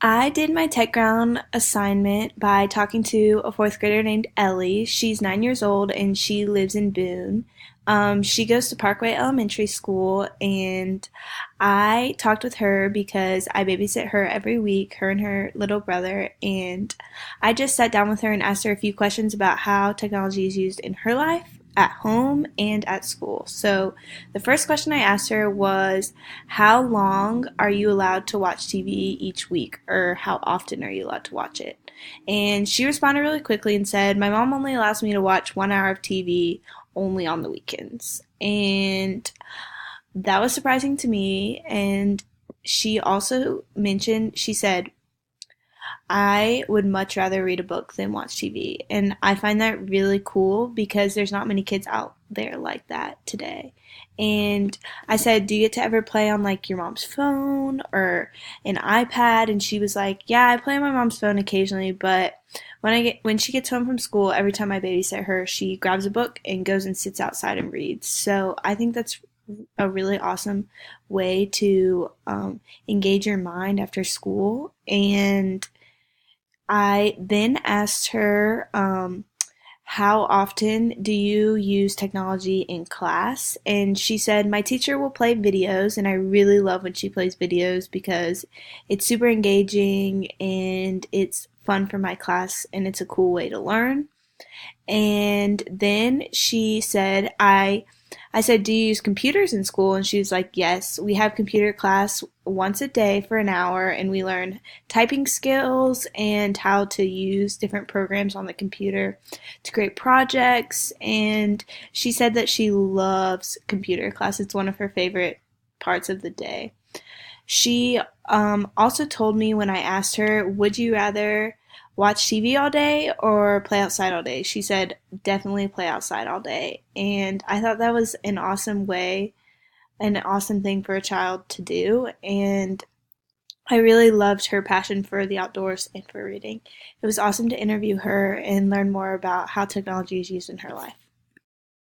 I did my Techground assignment by talking to a fourth grader named Ellie. She's 9 years old and she lives in Boone. She goes to Parkway Elementary School, and I talked with her because I babysit her every week, her and her little brother, and I just sat down with her and asked her a few questions about how technology is used in her life, at home, and at school. So the first question I asked her was, how long are you allowed to watch TV each week, or how often are you allowed to watch it? And she responded really quickly and said, my mom only allows me to watch 1 hour of TV only on the weekends. And that was surprising to me. And she also mentioned, she said, I would much rather read a book than watch TV. And I find that really cool because there's not many kids out there like that today. And I said, do you get to ever play on like your mom's phone or an iPad? And she was like, yeah, I play on my mom's phone occasionally, but when she gets home from school, every time I babysit her, she grabs a book and goes and sits outside and reads. So I think that's a really awesome way to engage your mind after school. And I then asked her, how often do you use technology in class? And she said, my teacher will play videos, and I really love when she plays videos because it's super engaging and it's fun for my class and it's a cool way to learn. And then she said, I said, do you use computers in school? And she was like, yes, we have computer class once a day for an hour, and we learn typing skills and how to use different programs on the computer to create projects. And she said that she loves computer class. It's one of her favorite parts of the day. She also told me when I asked her, would you rather watch TV all day or play outside all day? She said, definitely play outside all day. And I thought that was an awesome way, an awesome thing for a child to do. And I really loved her passion for the outdoors and for reading. It was awesome to interview her and learn more about how technology is used in her life.